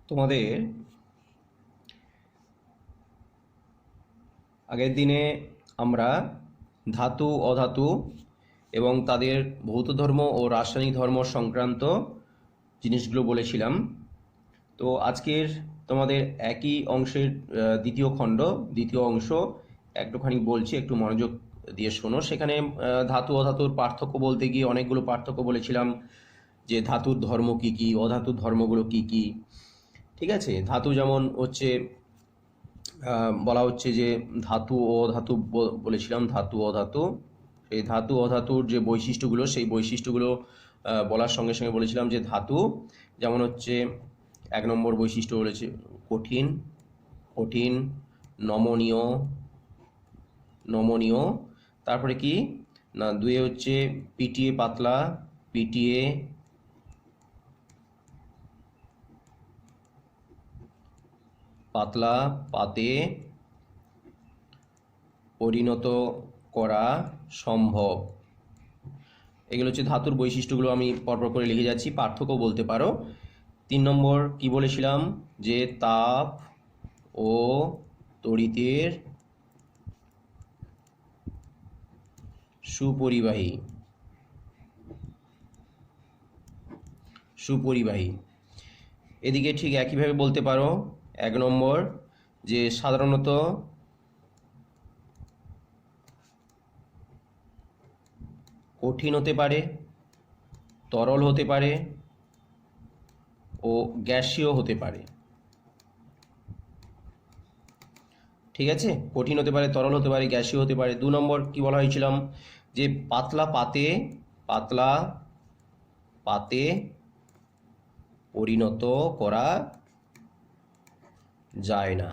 তোমাদের আগের দিনে আমরা ধাতু অধাতু এবং তাদের ভৌত ধর্ম ও রাসায়নিক ধর্ম সংক্রান্ত জিনিসগুলো বলেছিলাম। তো আজকের তোমাদের একই অংশের দ্বিতীয় খণ্ড, দ্বিতীয় অংশ একটুখানি বলছি, একটু মনোযোগ দিয়ে শোনো। সেখানে ধাতু অধাতুর পার্থক্য বলতে গিয়ে অনেকগুলো পার্থক্য বলেছিলাম, যে ধাতুর ধর্ম কি কি, অধাতুর ধর্মগুলো কি কি। ঠিক আছে, ধাতু যেমন হচ্ছে বলা হচ্ছে যে ধাতু ও অধাতু বলেছিলাম, ধাতু অধাতু। সেই ধাতু অধাতুর যে বৈশিষ্ট্যগুলো, সেই বৈশিষ্ট্যগুলো বলার সঙ্গে সঙ্গে বলেছিলাম যে ধাতু যেমন হচ্ছে 1 নম্বর বৈশিষ্ট্য বলেছে কঠিন, কঠিন, নমনীয়, নমনীয়। তারপরে কি না, 2 হচ্ছে পিটিয়ে পাতলা, পিটিয়ে পাতলা, পাতে পরিণত করা সম্ভব। এগুলো হচ্ছে ধাতুর বৈশিষ্ট্যগুলো, আমি পরপর করে লিখে যাচ্ছি, পার্থক্য বলতে পারো। 3 নম্বর কি বলেছিলাম, যে তাপ ও তড়িতের সুপরিবাহী, সুপরিবাহী। এদিকে ঠিক একইভাবে বলতে পারো 1 নম্বর, যে সাধারণত কঠিন হতে পারে, তরল হতে পারে ও গ্যাসীয় হতে পারে। ঠিক আছে, কঠিন হতে পারে, তরল হতে পারে, গ্যাসীয় হতে পারে। 2 নম্বর কি বলা হয়েছিলাম, যে পাতলা পাতে, পাতলা পাতে পরিণত করা যায় না।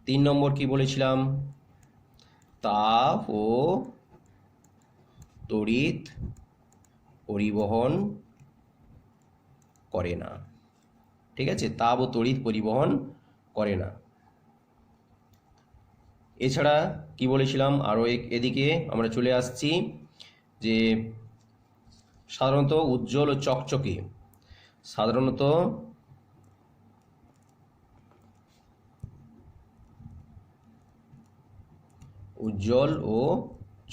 3 নম্বর কি বলেছিলাম, তাপ ও তড়িৎ পরিবহন করে না। ঠিক আছে, তাপ ও তড়িৎ পরিবহন করে না। এছাড়া কি বলেছিলাম, আরও এদিকে আমরা চলে আসছি, যে সাধারণত উজ্জ্বল ও চকচকে, সাধারণত উজ্জ্বল ও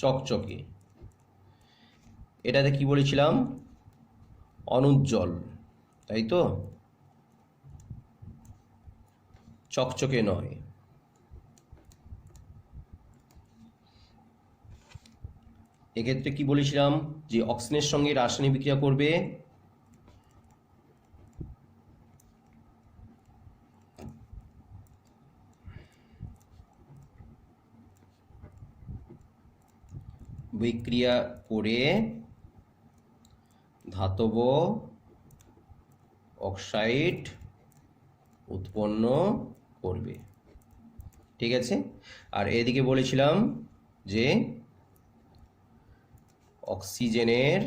চকচকে। এটাতে কি বলেছিলাম, অনুজ্জ্বল, তাই তো, চকচকে নয়। এক্ষেত্রে কি বলেছিলাম, যে অক্সিজেনের সঙ্গে রাসায়নিক বিক্রিয়া করবে বিক্রিয়া করে ধাতব অক্সাইড উৎপন্ন করবে। ঠিক আছে, আর এদিকে বলেছিলাম যে অক্সিজেনের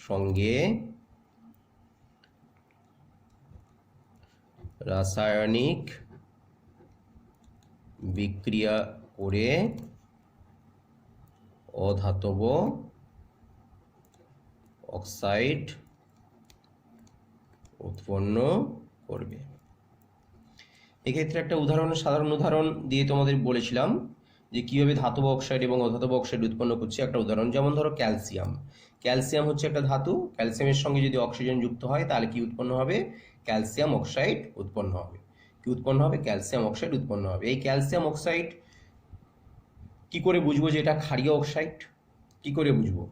সঙ্গে রাসায়নিক বিক্রিয়া করে অধাতব অক্সাইড উৎপন্ন করবে। এক্ষেত্রে একটা সাধারণ উদাহরণ দিয়ে তোমাদের বলেছিলাম যে কীভাবে ধাতব অক্সাইড এবং অধাতব অক্সাইড উৎপন্ন করছে। একটা উদাহরণ, যেমন ধরো ক্যালসিয়াম। ক্যালসিয়াম হচ্ছে একটা ধাতু, ক্যালসিয়ামের সঙ্গে যদি অক্সিজেন যুক্ত হয় তাহলে কি উৎপন্ন হবে, ক্যালসিয়াম অক্সাইড উৎপন্ন হবে। কি উৎপন্ন হবে, ক্যালসিয়াম অক্সাইড উৎপন্ন হবে। এই ক্যালসিয়াম অক্সাইড কি করে বুঝবো যে এটা ক্ষারীয় অক্সাইড, কি করে বুঝবো?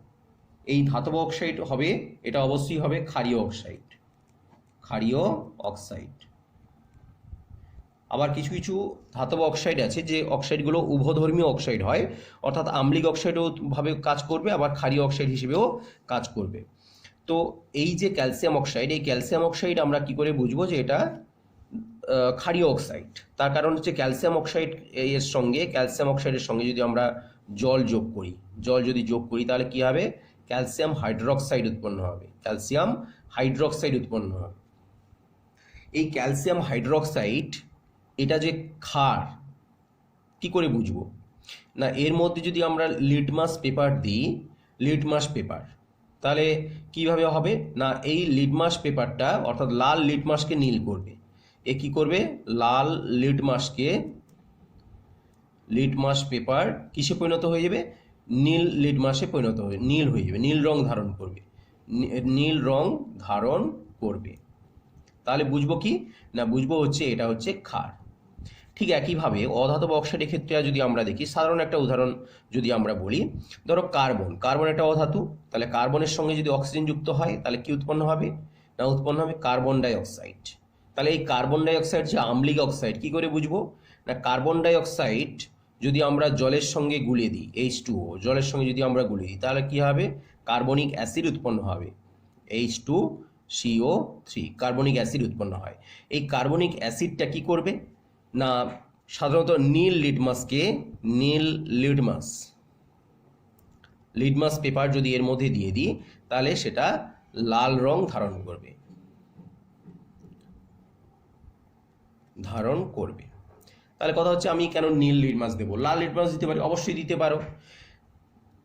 এই ধাতব অক্সাইড হবে, এটা অবশ্যই হবে ক্ষারীয় অক্সাইড, ক্ষারীয় অক্সাইড। আবার কিছু কিছু ধাতব অক্সাইড আছে যে অক্সাইডগুলো উভধর্মীয় অক্সাইড হয়, অর্থাৎ আম্লিক অক্সাইডও ভাবে কাজ করবে, আবার ক্ষারীয় অক্সাইড হিসেবেও কাজ করবে। তো এই যে ক্যালসিয়াম অক্সাইড, এই ক্যালসিয়াম অক্সাইড আমরা কি করে বুঝবো যে এটা ক্ষারীয় অক্সাইড? তার কারণ হচ্ছে ক্যালসিয়াম অক্সাইড এর সঙ্গে, ক্যালসিয়াম অক্সাইডের সঙ্গে যদি আমরা জল যোগ করি, জল যদি যোগ করি তাহলে কি হবে, ক্যালসিয়াম হাইড্রোক্সাইড উৎপন্ন হবে, ক্যালসিয়াম হাইড্রোক্সাইড উৎপন্ন হবে। এই ক্যালসিয়াম হাইড্রোক্সাইড এটা যে ক্ষার, কি করে বুঝবো না, এর মধ্যে যদি আমরা লিটমাস পেপার দিই, লিটমাস পেপার, তাহলে কিভাবে হবে না, এই লিটমাস পেপারটা অর্থাৎ লাল লিটমাসকে নীল করবে। এ কি করবে, লাল লিটমাস পেপার কিসে পরিণত হয়ে যাবে, নীল লিটমাসে পরিণত হয়ে নীল হয়ে যাবে, নীল রং ধারণ করবে, নীল রং ধারণ করবে। তাহলে বুঝবো কি না, বুঝবো হচ্ছে এটা হচ্ছে ক্ষার। ঠিক একইভাবে অধাতব অক্সাইডের ক্ষেত্রে যদি আমরা দেখি, সাধারণ একটা উদাহরণ যদি আমরা বলি, ধরো কার্বন একটা অধাতু, তাহলে কার্বনের সঙ্গে যদি অক্সিজেন যুক্ত হয় তাহলে কি উৎপন্ন হবে না, উৎপন্ন হবে কার্বন ডাই অক্সাইড। তাহলে এই কার্বন ডাই অক্সাইড যে আম্লিক অক্সাইড, কি করে বুঝবো না, কার্বন ডাই অক্সাইড যদি আমরা জলের সঙ্গে গুলিয়ে দিই, H2O জলের সঙ্গে যদি আমরা গুলিয়ে দিই তাহলে কি হবে, কার্বনিক অ্যাসিড উৎপন্ন হবে, H2CO3 কার্বনিক অ্যাসিড উৎপন্ন হয়। এই কার্বনিক অ্যাসিডটা কি করবে না, সাধারণত নীল লিটমাস পেপার যদি এর মধ্যে দিয়ে দিই তাহলে সেটা লাল রং ধারণ করবে। তাহলে কথা হচ্ছে আমি কেন নীল লিটমাস দেবো, লাল লিটমাস দিতে পারি, অবশ্যই দিতে পারো,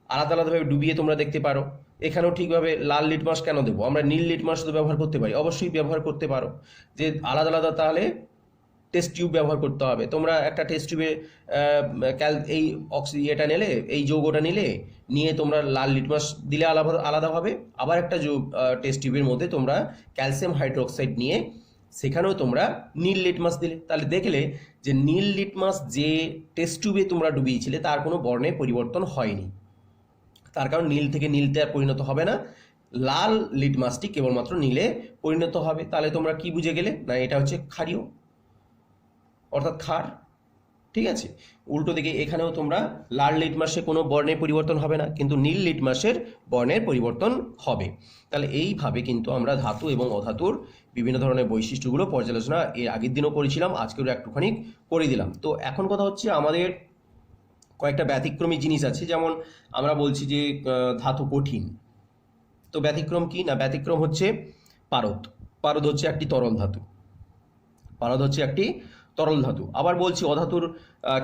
আলাদা আলাদাভাবে ডুবিয়ে তোমরা দেখতে পারো। এখানেও ঠিকভাবে লাল লিটমাস কেন দেবো, আমরা নীল লিটমাস তো ব্যবহার করতে পারি, অবশ্যই ব্যবহার করতে পারো। যে আলাদা আলাদা তাহলে টেস্ট টিউব ব্যবহার করতে হবে। তোমরা একটা টেস্ট টিউবে এই এটা নিলে, এই যৌগটা নিয়ে তোমরা লাল লিটমাস দিলে আলাদাভাবে, আবার একটা টেস্ট টিউবের মধ্যে তোমরা ক্যালসিয়াম হাইড্রোক্সাইড নিয়ে সেখানেও তোমরা নীল লিটমাস দিলে, তাহলে দেখলে যে নীল লিটমাস যে টেস্ট টিউবে তোমরা ডুবিয়েছিলে তার কোনো বর্ণে পরিবর্তন হয়নি, তার কারণ নীল থেকে নীলতে আর পরিণত হবে না, লাল লিটমাসটি কেবলমাত্র নীলে পরিণত হবে। তাহলে তোমরা কি বুঝে গেলে না, এটা হচ্ছে ক্ষারীয় অর্থাৎ ক্ষার। ঠিক আছে, উল্টো দিকে এখানেও তোমরা লাল লিটমাসে কোনো বর্ণের পরিবর্তন হবে না, কিন্তু নীল লিটমাসের বর্ণের পরিবর্তন হবে। তাহলে এইভাবে কিন্তু আমরা ধাতু এবং অধাতুর বিভিন্ন ধরনের বৈশিষ্ট্যগুলো পর্যালোচনা এর আগের দিনও করেছিলাম, আজকেও একটুখানি করে দিলাম। তো এখন কথা হচ্ছে আমাদের কয়েকটা ব্যতিক্রমী জিনিস আছে, যেমন আমরা বলছি যে ধাতু কঠিন, তো ব্যতিক্রম কি না, ব্যতিক্রম হচ্ছে পারদ হচ্ছে একটি তরল ধাতু। আবার বলছি অধাতুর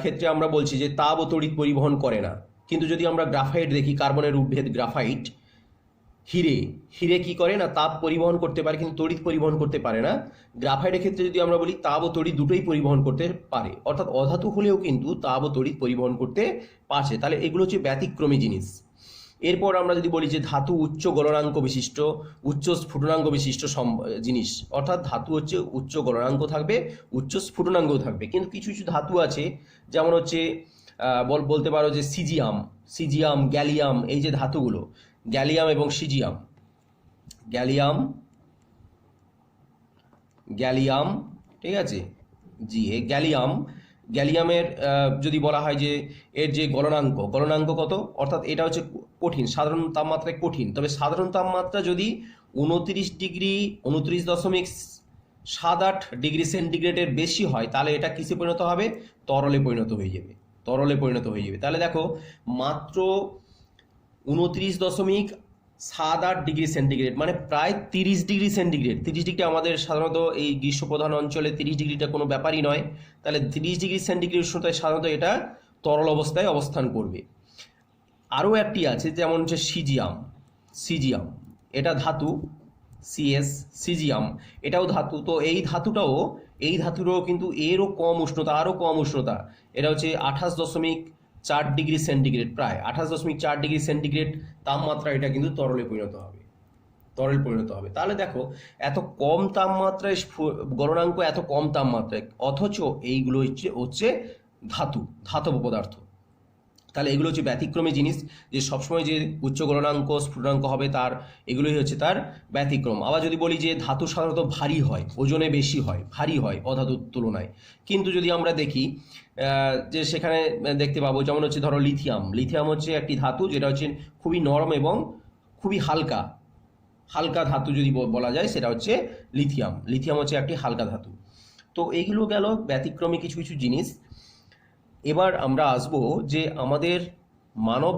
ক্ষেত্রে আমরা বলছি যে তাপ ও তড়িৎ পরিবহন করে না, কিন্তু যদি আমরা গ্রাফাইট দেখি, কার্বনের রূপভেদ গ্রাফাইট, হিরে কি করে না, তাপ পরিবহন করতে পারে কিন্তু তড়িৎ পরিবহন করতে পারে না। গ্রাফাইটের ক্ষেত্রে যদি আমরা বলি তাপ ও তড়িৎ দুটোই পরিবহন করতে পারে, অর্থাৎ অধাতু হলেও কিন্তু তাপ ও তড়িৎ পরিবহন করতে পারছে। তাহলে এগুলো হচ্ছে ব্যতিক্রমী জিনিস। এরপর আমরা যদি বলি যে ধাতু উচ্চ গলনাঙ্ক বিশিষ্ট, উচ্চ স্ফুটনাঙ্ক বিশিষ্ট জিনিস, অর্থাৎ ধাতু হচ্ছে উচ্চ গলনাঙ্ক থাকবে, উচ্চ স্ফুটনাঙ্ক থাকবে। কিন্তু কিছু কিছু ধাতু আছে, যেমন হচ্ছে বলতে পারো যে সিজিয়াম, গ্যালিয়াম, এই যে ধাতুগুলো, গ্যালিয়াম এবং সিজিয়াম, গ্যালিয়াম ঠিক আছে, জি এই গ্যালিয়ামের যদি বলা হয় যে এর যে গলনাঙ্ক কত, অর্থাৎ এটা হচ্ছে কঠিন, সাধারণ তাপমাত্রায় কঠিন, তবে সাধারণ তাপমাত্রা যদি 29.78 ডিগ্রি সেন্টিগ্রেডের বেশি হয় তাহলে এটা কিসে পরিণত হবে, তরলে পরিণত হয়ে যাবে। তাহলে দেখো মাত্র 29.78 ডিগ্রি সেন্টিগ্রেড মানে প্রায় 30 ডিগ্রি সেন্টিগ্রেড। 30 ডিগ্রি আমাদের সাধারণত এই গ্রীষ্মপ্রধান অঞ্চলে 30 ডিগ্রিটা কোনো ব্যাপারই নয়। তাহলে 30 ডিগ্রি সেন্টিগ্রেড উষ্ণতায় সাধারণত এটা তরল অবস্থায় অবস্থান করবে। আরও একটি আছে, যেমন হচ্ছে সিজিয়াম, এটা ধাতু, সিজিয়াম এটাও ধাতু। তো এই ধাতুরও কিন্তু আরও কম উষ্ণতা, এটা হচ্ছে 28.4 ডিগ্রি সেন্টিগ্রেড, প্রায় 28.4 ডিগ্রি সেন্টিগ্রেড তাপমাত্রা এটা কিন্তু তরল পরিণত হবে। তাহলে দেখো এত কম তাপমাত্রায় গলনাঙ্ক, এত কম তাপমাত্রায়, অথচ এইগুলো হচ্ছে ধাতব পদার্থ। তাহলে এগুলো হচ্ছে ব্যতিক্রমী জিনিস, যে সবসময় যে উচ্চ গলনাঙ্ক স্ফুটনাঙ্ক হবে এগুলোই হচ্ছে তার ব্যতিক্রম। আবার যদি বলি যে ধাতু সাধারণত ভারী হয়, ওজনে বেশি হয়, ভারী হয় অধাতুর তুলনায়, কিন্তু যদি আমরা দেখি যে সেখানে দেখতে পাবো, যেমন হচ্ছে ধরো লিথিয়াম হচ্ছে একটি ধাতু যেটা হচ্ছে খুবই নরম এবং খুবই হালকা ধাতু, যদি বলা যায় সেটা হচ্ছে লিথিয়াম হচ্ছে একটি হালকা ধাতু। তো এইগুলো গেল ব্যতিক্রমী কিছু জিনিস। এবার আমরা আসব যে আমাদের মানব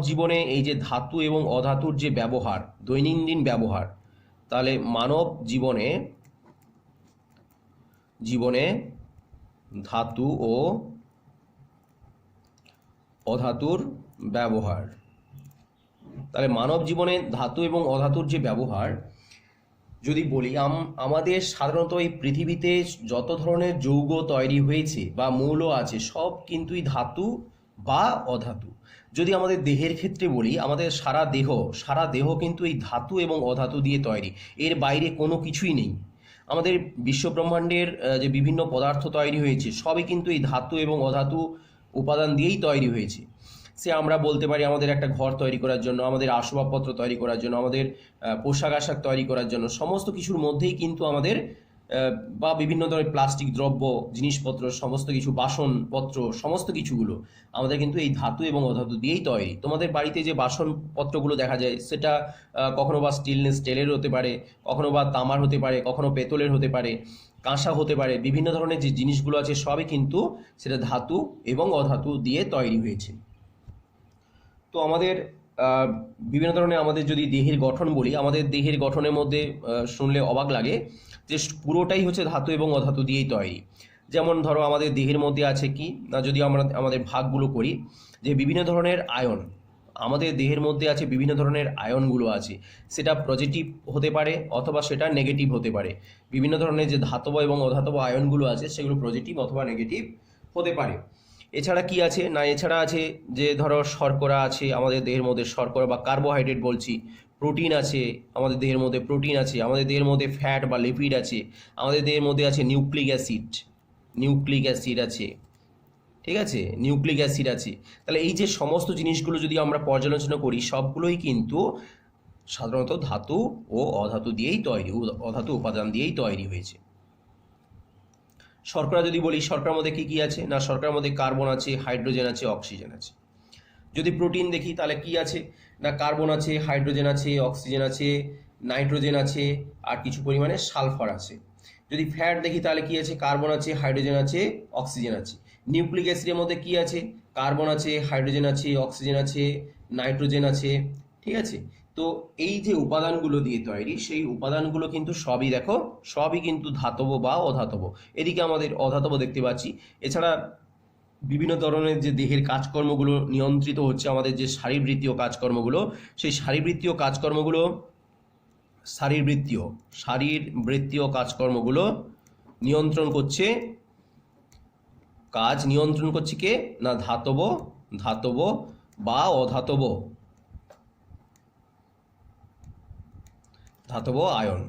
জীবনে এই যে ধাতু এবং অধাতুর যে ব্যবহার, দৈনন্দিন ব্যবহার, তাহলে মানব জীবনে ধাতু ও অধাতুর ব্যবহার। তাহলে মানব জীবনে ধাতু এবং অধাতুর যে ব্যবহার যদি বলি, আমাদের সাধারণত এই পৃথিবীতে যত ধরনের যৌগ তৈরি হয়েছে বা মৌল আছে সব কিন্তুই ধাতু বা অধাতু। যদি আমাদের দেহের ক্ষেত্রে বলি, আমাদের সারা দেহ কিন্তু এই ধাতু এবং অধাতু দিয়ে তৈরি, এর বাইরে কোনো কিছুই নেই। আমাদের বিশ্বব্রহ্মাণ্ডের যে বিভিন্ন পদার্থ তৈরি হয়েছে সবই কিন্তু এই ধাতু এবং অধাতু উপাদান দিয়েই তৈরি হয়েছে। সে আমরা বলতে পারি আমাদের একটা ঘর তৈরি করার জন্য, আমাদের আসবাবপত্র তৈরি করার জন্য, আমাদের পোশাক আশাক তৈরি করার জন্য, সমস্ত কিছুর মধ্যেই কিন্তু আমাদের বা বিভিন্ন ধরনের প্লাস্টিক দ্রব্য জিনিসপত্র, সমস্ত কিছু বাসনপত্র, সমস্ত কিছুগুলো আমাদের কিন্তু এই ধাতু এবং অধাতু দিয়েই তৈরি। তোমাদের বাড়িতে যে বাসনপত্রগুলো দেখা যায় সেটা কখনো বা স্টিলের হতে পারে, কখনো বা তামার হতে পারে, কখনো পেতলের হতে পারে, কাঁসা হতে পারে। বিভিন্ন ধরনের যে জিনিসগুলো আছে সবই কিন্তু সেটা ধাতু এবং অধাতু দিয়ে তৈরি হয়েছে। তো আমাদের বিভিন্ন ধরনের আমাদের যদি দেহের গঠন বলি, আমাদের দেহের গঠনের মধ্যে শুনলে অবাক লাগে যে পুরোটাই হচ্ছে ধাতু এবং অধাতু দিয়েই তৈরি। যেমন ধরো আমাদের দেহের মধ্যে আছে কি না, যদি আমরা আমাদের ভাগগুলো করি, যে বিভিন্ন ধরনের আয়ন আমাদের দেহের মধ্যে আছে, বিভিন্ন ধরনের আয়নগুলো আছে, সেটা পজিটিভ হতে পারে অথবা সেটা নেগেটিভ হতে পারে। বিভিন্ন ধরনের যে ধাতব এবং অধাতব আয়নগুলো আছে সেগুলো পজিটিভ অথবা নেগেটিভ হতে পারে। এছাড়া কি আছে না, এছাড়া আছে যে ধরো শর্করা আছে আমাদের দেহের মধ্যে, শর্করা বা কার্বোহাইড্রেট বলছি, প্রোটিন আছে আমাদের দেহের মধ্যে, প্রোটিন আছে আমাদের দেহের মধ্যে, ফ্যাট বা লিপিড আছে আমাদের দেহের মধ্যে, আছে নিউক্লিক অ্যাসিড আছে, ঠিক আছে, নিউক্লিক অ্যাসিড আছে। তাহলে এই যে সমস্ত জিনিসগুলো যদি আমরা পর্যালোচনা করি সবগুলোই কিন্তু সাধারণত ধাতু ও অধাতু দিয়েই তৈরি, অধাতু উপাদান দিয়েই তৈরি হয়েছে। শর্করা যদি বলি, শর্করার মধ্যে কি কি আছে না, শর্করার মধ্যে কার্বন আছে, হাইড্রোজেন আছে, অক্সিজেন আছে। যদি প্রোটিন দেখি তাহলে কি আছে না, কার্বন আছে, হাইড্রোজেন আছে, অক্সিজেন আছে, নাইট্রোজেন আছে, আর কিছু পরিমাণে সালফার আছে। যদি ফ্যাট দেখি তাহলে কি আছে, কার্বন আছে, হাইড্রোজেন আছে, অক্সিজেন আছে। নিউক্লিক অ্যাসিডের মধ্যে কি আছে, কার্বন আছে, হাইড্রোজেন আছে, অক্সিজেন আছে, নাইট্রোজেন আছে, ঠিক আছে। তো এই যে উপাদানগুলো দিয়ে তৈরি, সেই উপাদানগুলো কিন্তু সবই দেখো, সবই কিন্তু ধাতব বা অধাতব। এদিকে আমাদের অধাতব দেখতে পাচ্ছি। এছাড়া বিভিন্ন ধরনের যে দেহের কাজকর্মগুলো নিয়ন্ত্রিত হচ্ছে, আমাদের যে শারীরবৃত্তীয় কাজকর্মগুলো, সেই শারীরবৃত্তীয় কাজকর্মগুলো নিয়ন্ত্রণ করছে কে না, ধাতব বা অধাতব আয়ন।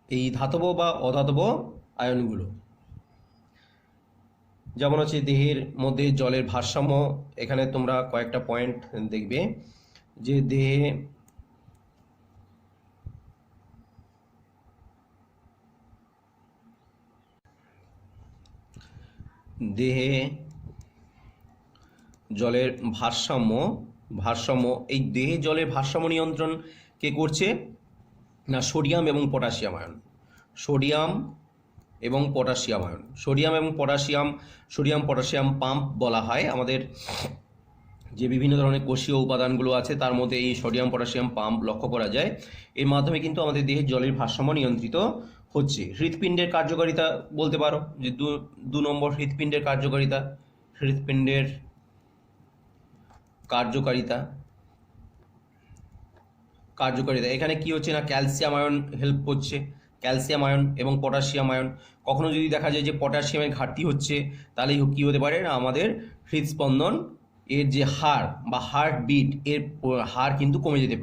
এই ধাতব বা অধাতব আয়নগুলো যেমন হচ্ছে দেহের মধ্যে জলের ভারসাম্য। এখানে তোমরা কয়েকটা পয়েন্ট দেখবে যে দেহে জলের ভারসাম্য এই দেহে জলের ভারসাম্য নিয়ন্ত্রণ কে করছে না, সোডিয়াম এবং পটাশিয়াম আয়ন। সোডিয়াম এবং পটাশিয়াম পাম্প বলা হয়। আমাদের যে বিভিন্ন ধরনের কোষীয় উপাদানগুলো আছে তার মধ্যে এই সোডিয়াম পটাশিয়াম পাম্প লক্ষ্য করা যায়। এর মাধ্যমে কিন্তু আমাদের দেহের জলের ভারসাম্য নিয়ন্ত্রিত হচ্ছে। হৃৎপিণ্ডের কার্যকারিতা বলতে পারো, যে 2 নম্বর হৃৎপিণ্ডের কার্যকারিতা এখানে কি হচ্ছে না, ক্যালসিয়াম আয়ন হেল্প করছে, ক্যালসিয়াম আয়ন এবং পটাশিয়াম আয়ন। কখনো যদি দেখা যায় যে পটাশিয়ামের ঘাটতি হচ্ছে তাহলে কি হতে পারে না, আমাদের হৃদস্পন্দন এর যে হার বা হার্ট বিট, এর হার কিন্তু কমে যেতে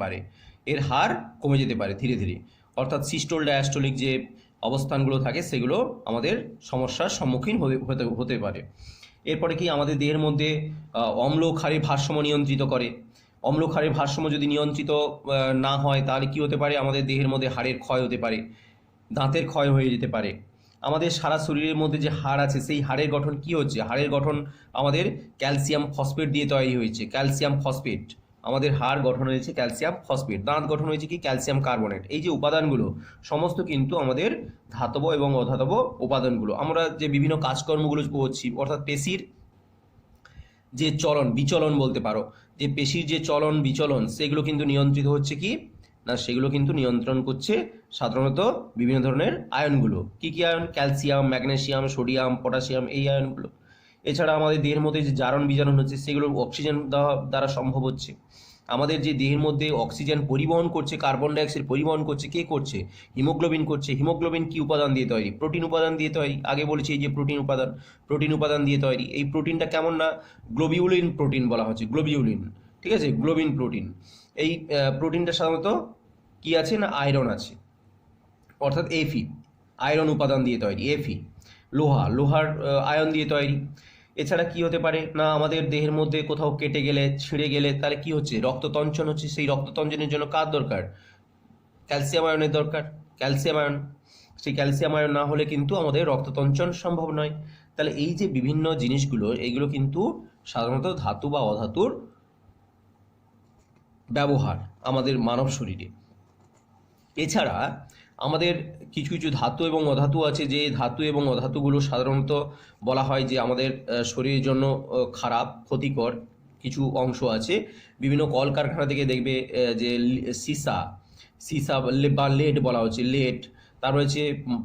পারে ধীরে ধীরে। অর্থাৎ সিস্টোল ডায়াস্টোলিক যে অবস্থানগুলো থাকে সেগুলো আমাদের সমস্যার সম্মুখীন হতে পারে। এরপরে কি আমাদের দেহের মধ্যে অম্ল ক্ষারের ভারসাম্য নিয়ন্ত্রিত করে। অম্ল ক্ষারের ভারসাম্য যদি নিয়ন্ত্রিত না হয় তাহলে কি হতে পারে, আমাদের দেহের মধ্যে হাড়ের ক্ষয় হতে পারে, দাঁতের ক্ষয় হয়ে যেতে পারে। আমাদের সারা শরীরের মধ্যে যে হাড় আছে সেই হাড়ের গঠন কি হচ্ছে, হাড়ের গঠন আমাদের ক্যালসিয়াম ফসফেট দিয়ে তৈরি হয়েছে। ক্যালসিয়াম ফসফেট, আমাদের হাড় গঠন হয়েছে ক্যালসিয়াম ফসফেট, দাঁত গঠন হয়েছে কি ক্যালসিয়াম কার্বনেট। এই যে উপাদানগুলো সমস্ত কিন্তু আমাদের ধাতব এবং অধাতব উপাদানগুলো। আমরা যে বিভিন্ন কাজকর্মগুলো করছি, অর্থাৎ পেশির যে বিচলন বলতে পারো, যে পেশির যে চলন বিচলন সেগুলো কিন্তু নিয়ন্ত্রিত হচ্ছে কি না, সেগুলো কিন্তু নিয়ন্ত্রণ করছে সাধারণত বিভিন্ন ধরনের আয়নগুলো। কি কি ion, calcium, magnesium, sodium, potassium, এই আয়নগুলো। এছাড়া আমাদের দেহের মধ্যে যে জারণ বিজারণ হচ্ছে সেগুলো অক্সিজেন দ্বারা সম্ভব হচ্ছে। আমাদের যে দেহের মধ্যে অক্সিজেন পরিবহন করছে, কার্বন ডাইঅক্সাইড পরিবহন করছে, কে করছে? হিমোগ্লোবিন করছে। হিমোগ্লোবিন কি উপাদান দিয়ে তৈরি? প্রোটিন উপাদান দিয়ে তৈরি। আগে বলেছি এই যে প্রোটিন উপাদান দিয়ে তৈরি। এই প্রোটিনটা কেমন না, গ্লোবিউলিন প্রোটিন বলা হচ্ছে, গ্লোবিউলিন, ঠিক আছে, গ্লোবিন প্রোটিন। এই প্রোটিনটা সাধারণত কি আছে না, আয়রন আছে, অর্থাৎ এফি, আয়রন উপাদান দিয়ে তৈরি। এফি লোহার আয়ন দিয়ে তৈরি। এছাড়া কি হতে পারে না, আমাদের দেহের মধ্যে কোথাও কেটে গেলে, ছিঁড়ে গেলে তাহলে কি হচ্ছে, রক্ততঞ্চন হচ্ছে। সেই রক্ততঞ্চনের জন্য কার দরকার? ক্যালসিয়াম আয়নের দরকার। ক্যালসিয়াম আয়ন, সেই ক্যালসিয়াম আয়ন না হলে কিন্তু আমাদের রক্ততঞ্চন সম্ভব নয়। তাহলে এই যে বিভিন্ন জিনিসগুলো, এইগুলো কিন্তু সাধারণত ধাতু বা অধাতুর ব্যবহার আমাদের মানব শরীরে। এছাড়া আমাদের কিছু কিছু ধাতু এবং অধাতু আছে, যে ধাতু এবং অধাতুগুলো সাধারণত বলা হয় যে আমাদের শরীরের জন্য খারাপ, ক্ষতিকর কিছু অংশ আছে। বিভিন্ন কলকারখানা থেকে দেখবে যে সীসা বা লেড বলা হচ্ছে, লেড। তারপর হচ্ছে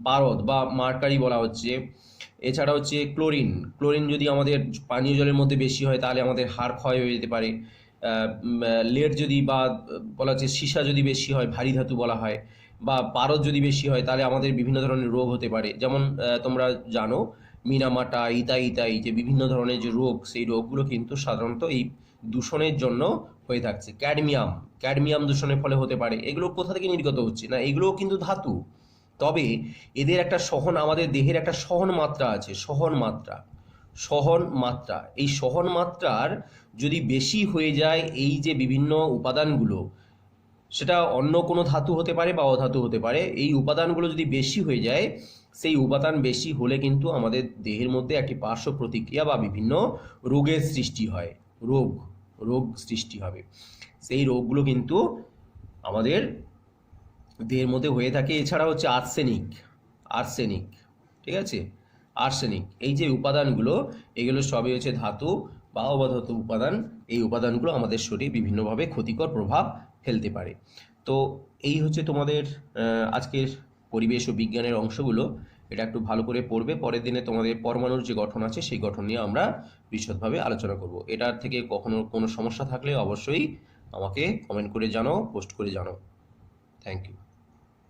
পারদ বা মার্কারি বলা হচ্ছে। এছাড়া হচ্ছে ক্লোরিন যদি আমাদের পানীয় জলের মধ্যে বেশি হয় তাহলে আমাদের হাড় ক্ষয় হয়ে যেতে পারে। লেড যদি বা বলা হচ্ছে সীসা যদি বেশি হয়, ভারী ধাতু বলা হয়, বা পারদ যদি বেশি হয় তাহলে আমাদের বিভিন্ন ধরনের রোগ হতে পারে। যেমন তোমরা জানো মিনামাটা, ইতাই যে বিভিন্ন ধরনের যে রোগ, সেই রোগগুলো কিন্তু সাধারণত এই দূষণের জন্য হয়ে থাকছে। ক্যাডমিয়াম দূষণের ফলে হতে পারে। এগুলো কোথা থেকে নির্গত হচ্ছে না, এগুলোও কিন্তু ধাতু। তবে এদের একটা আমাদের দেহের একটা সহন মাত্রা আছে, এই সহন মাত্রার যদি বেশি হয়ে যায় এই যে বিভিন্ন উপাদানগুলো, সেটা অন্য কোনো ধাতু হতে পারে বা অধাতু হতে পারে, এই উপাদানগুলো যদি বেশি হয়ে যায়, সেই উপাদান বেশি হলে কিন্তু আমাদের দেহের মধ্যে একটি পার্শ্ব প্রতিক্রিয়া বা বিভিন্ন রোগের সৃষ্টি হয়। রোগ সৃষ্টি হবে। সেই রোগগুলো কিন্তু আমাদের দেহের মধ্যে হয়ে থাকে। এছাড়া হচ্ছে আর্সেনিক, ঠিক আছে, আর্সেনিক, এই যে উপাদানগুলো, এগুলো সবই হচ্ছে ধাতু বা অধাতু উপাদান। এই উপাদানগুলো আমাদের শরীরে বিভিন্নভাবে ক্ষতিকর প্রভাব ফেলতে পারে। তো এই হচ্ছে তোমাদের আজকের পরিবেশ ও বিজ্ঞানের অংশগুলো। এটা একটু ভালো করে পড়বে। পরের দিনে তোমাদের পরমাণুর যে গঠন আছে সেই গঠন নিয়ে আমরা বিশদভাবে আলোচনা করব। এটার থেকে কখনো কোনো সমস্যা থাকলে অবশ্যই আমাকে কমেন্ট করে জানাও, পোস্ট করে জানাও। Thank you.